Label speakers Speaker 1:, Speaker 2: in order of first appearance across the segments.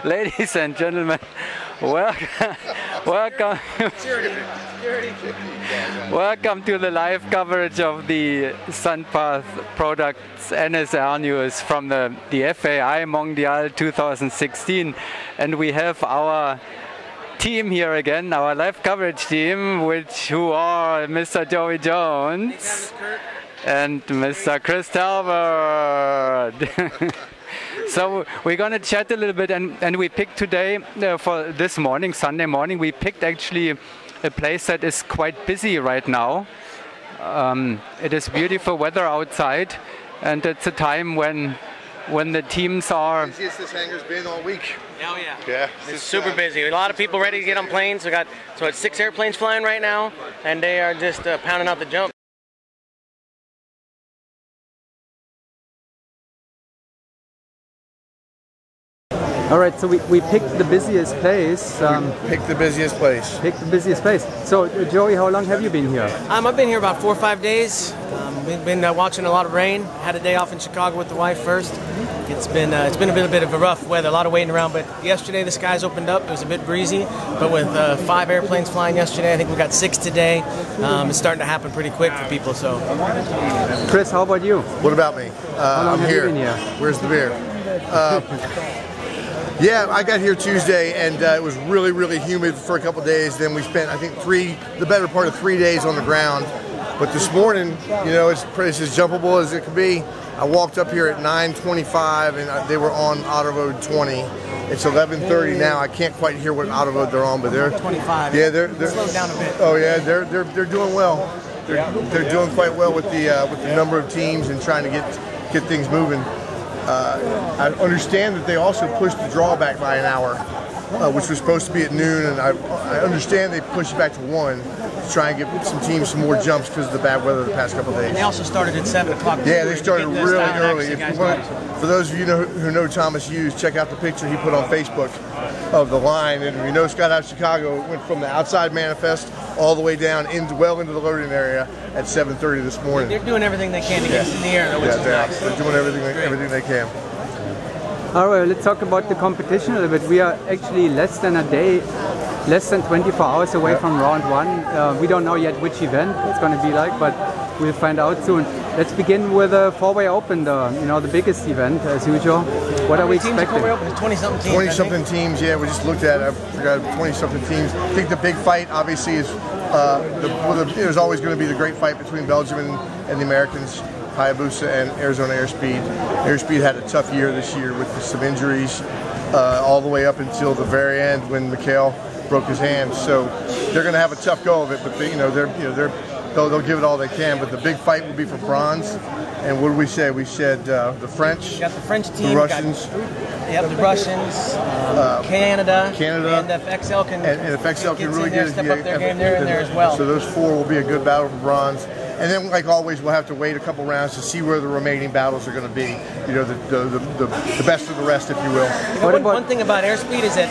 Speaker 1: Ladies and gentlemen, welcome to the live coverage of the Sunpath Products NSL news from the FAI Mondial 2016, and we have our team here again, our live coverage team, who are Mr. Joey Jones and Mr. Chris Talbot. So we're going to chat a little bit, and we picked today, for this morning, Sunday morning, we picked actually a place that is quite busy right now. It is beautiful weather outside, and it's a time when the teams are...
Speaker 2: Busiest this hangar's been all week.
Speaker 3: Oh yeah.
Speaker 2: Yeah.
Speaker 3: It's super busy. A lot of people ready to get on planes. We got it's 6 airplanes flying right now, and they are just pounding out the jump.
Speaker 1: All right, so we picked the busiest place.
Speaker 2: Picked the busiest place.
Speaker 1: Picked the busiest place. So, Joey, how long have you been here?
Speaker 3: I've been here about 4 or 5 days. We've been watching a lot of rain. Had a day off in Chicago with the wife first. It's been a bit of a rough weather, a lot of waiting around. But yesterday the skies opened up. It was a bit breezy, but with 5 airplanes flying yesterday, I think we got 6 today. It's starting to happen pretty quick for people. So,
Speaker 1: Chris, how about you?
Speaker 2: What about me? I'm
Speaker 1: have
Speaker 2: here.
Speaker 1: You been here.
Speaker 2: Where's the beer? Yeah, I got here Tuesday, and it was really, really humid for a couple of days. Then we spent, I think, the better part of 3 days on the ground. But this morning, you know, it's as jumpable as it could be. I walked up here at 9:25, and they were on Autoroad 20. It's 11:30 now. I can't quite hear what Autoroad they're on, but they're
Speaker 3: 25.
Speaker 2: Yeah, they're
Speaker 3: slowed down a bit.
Speaker 2: Oh yeah, they're doing well. They're doing quite well with the number of teams and trying to get things moving. I understand that they also pushed the draw back by an hour, which was supposed to be at noon, and I understand they pushed it back to 1 to try and give some teams some more jumps because of the bad weather the past couple of days.
Speaker 3: And they also started at 7 o'clock.
Speaker 2: Yeah, they started really early. For those of you who know Thomas Hughes, check out the picture he put on Facebook of the line. And we know Scott out of Chicago went from the outside manifest all the way down well into the loading area at 7:30 this morning.
Speaker 3: They're doing everything they can to get us in the air, which is nice.
Speaker 2: They're doing everything they can.
Speaker 1: All right, let's talk about the competition a little bit. We are actually less than 24 hours away from round 1. We don't know yet which event it's going to be like, but we'll find out soon. Let's begin with the 4-way open, the biggest event as usual. What are we expecting?
Speaker 3: 20-something teams.
Speaker 2: 20-something teams. Yeah, we just looked at it. I forgot 20-something teams. I think the big fight, obviously, is there's always going to be the great fight between Belgium and the Americans. Hayabusa and Arizona Airspeed. Airspeed had a tough year this year with some injuries, all the way up until the very end when Mikhail broke his hand. So they're going to have a tough go of it, but they'll give it all they can. But the big fight will be for bronze. And what did we say? We said the French.
Speaker 3: You got the French team.
Speaker 2: The Russians.
Speaker 3: The Russians. Canada.
Speaker 2: And
Speaker 3: if XL can.
Speaker 2: And if XL can really
Speaker 3: step up their game, they're in there as well.
Speaker 2: So those 4 will be a good battle for bronze. And then, like always, we'll have to wait a couple rounds to see where the remaining battles are going to be. You know, the best of the rest, if you will.
Speaker 3: One thing about Airspeed is that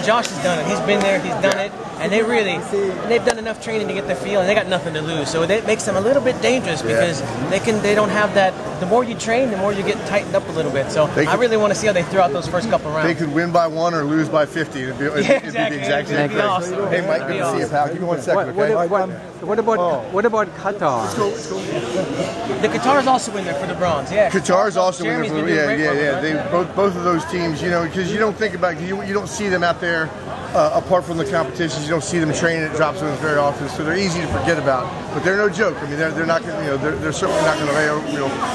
Speaker 3: Josh has done it. He's been there. He's done it. And they've done enough training to get their feel, and they got nothing to lose. So it makes them a little bit dangerous because they don't have that. The more you train, the more you get tightened up a little bit. So I really want to see how they throw out those first couple rounds.
Speaker 2: They could win by 1 or lose by 50. It'd be the exact same thing.
Speaker 3: Awesome.
Speaker 2: Hey, Mike, good to see you, pal. Give me 1 second, okay?
Speaker 1: What about Qatar?
Speaker 2: Let's go.
Speaker 3: The Qatar's also in there for the bronze. Yeah.
Speaker 2: Qatar's also in there for
Speaker 3: the
Speaker 2: They both of those teams, you know, because you don't think about you don't see them out there apart from the competitions. You don't see them training at drop zones very often, so they're easy to forget about. But they're no joke. I mean, they're not going, they're certainly not going to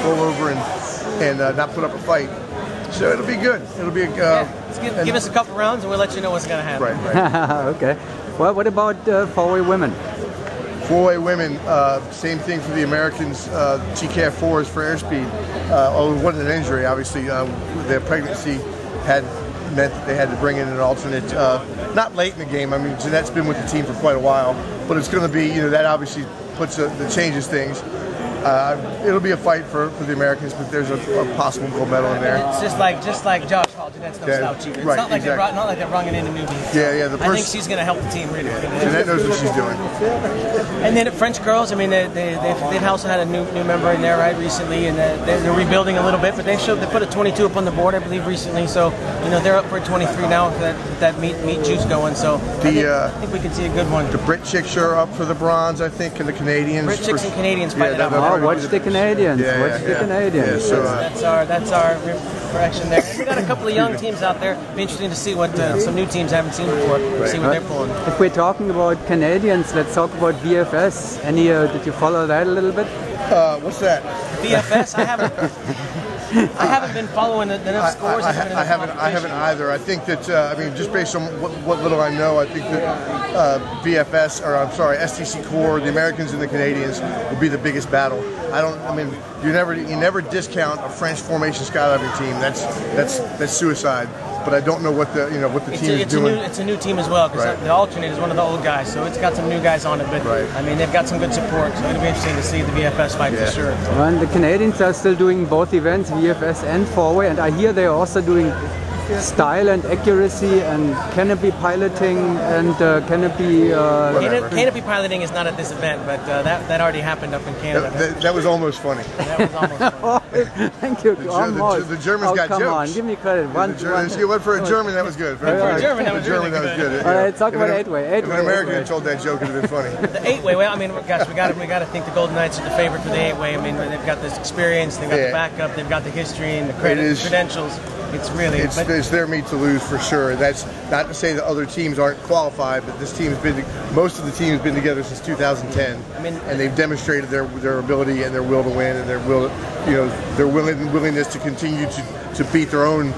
Speaker 2: roll over and not put up a fight. So it'll be good. It'll be
Speaker 3: give us a couple rounds and we'll let you know what's going to happen.
Speaker 2: Right.
Speaker 1: Okay. Well, what about 4-way women?
Speaker 2: 4-way women, same thing for the Americans. GCAF 4s for Airspeed. It wasn't an injury, obviously. Their pregnancy meant that they had to bring in an alternate, not late in the game. I mean, Jeanette's been with the team for quite a while, but it's going to be, that obviously changes things. It'll be a fight for the Americans, but there's a possible gold medal in there.
Speaker 3: It's just like Josh Hall. Jeanette's no slouch either. It's
Speaker 2: right,
Speaker 3: not like
Speaker 2: exactly.
Speaker 3: not like they're bringing in a newbie.
Speaker 2: So yeah.
Speaker 3: I think she's going to help the team really.
Speaker 2: Jeanette knows what she's doing.
Speaker 3: And then at French girls, I mean, they've also had a new member in there right recently, and they're rebuilding a little bit. But they put a 22 up on the board, I believe, recently. So they're up for a 23 now with that meat juice going. So I think we can see a good one.
Speaker 2: The Brit chicks are up for the bronze, I think, and the Canadians.
Speaker 3: Brit chicks and Canadians fighting out.
Speaker 1: Watch the Canadians. Watch the Canadians.
Speaker 2: Yeah, so,
Speaker 3: that's our correction there. And we got a couple of young teams out there. Be interesting to see what some new teams haven't seen before. See what they're pulling.
Speaker 1: If we're talking about Canadians, let's talk about VFS. Did you follow that a little bit?
Speaker 2: What's that?
Speaker 3: VFS? I haven't been following enough scores.
Speaker 2: I haven't either. I think that just based on what little I know, I think that STC Core, the Americans and the Canadians will be the biggest battle. You never discount a French formation skydiving team. That's suicide. But I don't know what the team is doing.
Speaker 3: It's a new team as well, because the alternate is one of the old guys, so it's got some new guys on it. But they've got some good support, so it'll be interesting to see the VFS fight for sure.
Speaker 1: And the Canadians are still doing both events, VFS and 4-way, and I hear they're also doing style and accuracy and canopy piloting and canopy.
Speaker 3: Canopy piloting is not at this event, but that already happened up in Canada.
Speaker 2: That was almost funny.
Speaker 3: That was almost funny.
Speaker 1: Thank you.
Speaker 2: The Germans got
Speaker 1: come
Speaker 2: jokes.
Speaker 1: On, give me credit.
Speaker 2: You went for a German, that was good.
Speaker 3: For a German, that was really good.
Speaker 1: All right, talk about 8-way.
Speaker 2: If an American had told that joke, it would have been funny.
Speaker 3: The 8-way, well, gosh, we got to think the Golden Knights are the favorite for the 8-way. They've got this experience, they've got the backup, they've got the history and the credentials. It's
Speaker 2: their meat to lose for sure. That's not to say that other teams aren't qualified, but most of the team has been together since 2010, and they've demonstrated their ability and their will to win and their willingness to continue to beat their own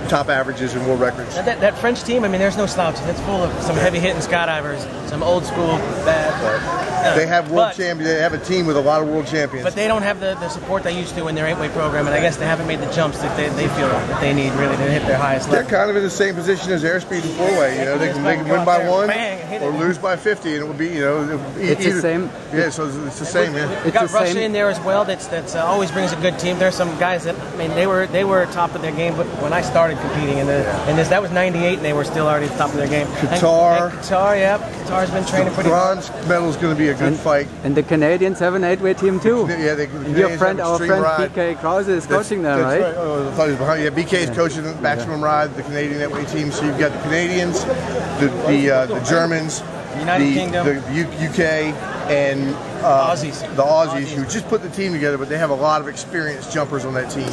Speaker 2: top averages and world records.
Speaker 3: That French team, there's no slouches. It's full of some heavy-hitting skydivers, some old school bad.
Speaker 2: They have world champions. They have a team with a lot of world champions.
Speaker 3: But they don't have the support they used to in their 8-way program, and I guess they haven't made the jumps that they feel that they need really to hit their highest level.
Speaker 2: They're kind of in the same position as airspeed and 4-way. They can win by 1 or lose by 50, and it will be
Speaker 1: it's the same.
Speaker 2: Yeah, so it's the same. Yeah.
Speaker 3: We got Russia in there as well. That's always brings a good team. There's some guys that they were top of their game, but when I started competing, that was '98, and they were still already top of their game.
Speaker 2: Qatar,
Speaker 3: Qatar's been training pretty well.
Speaker 2: Bronze medal is going to be a good fight.
Speaker 1: And the Canadians have an 8-way team too.
Speaker 2: Yeah,
Speaker 1: our friend BK Krause is coaching them, right?
Speaker 2: I thought he was behind. Yeah, BK is coaching the maximum ride, the Canadian 8-way team. So you've got the Canadians, the Germans,
Speaker 3: United Kingdom,
Speaker 2: the UK, and the Aussies, who just put the team together, but they have a lot of experienced jumpers on that team.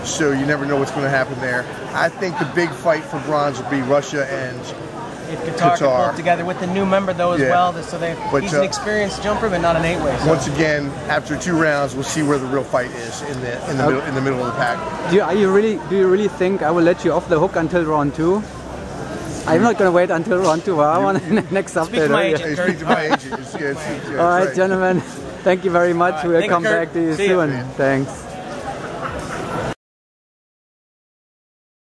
Speaker 2: So you never know what's going to happen there. I think the big fight for bronze will be Russia and
Speaker 3: if Qatar can pull it together with the new member though as well, so he's an experienced jumper, but not an 8-way. So.
Speaker 2: Once again, after 2 rounds, we'll see where the real fight is in the middle of the pack.
Speaker 1: Do you really think I will let you off the hook until round 2? I'm not going to wait until round 2. I want next update.
Speaker 3: Speak to my agent.
Speaker 2: Speak to my agent.
Speaker 1: All right, gentlemen. Thank you very much. We'll come back to you soon. Thanks.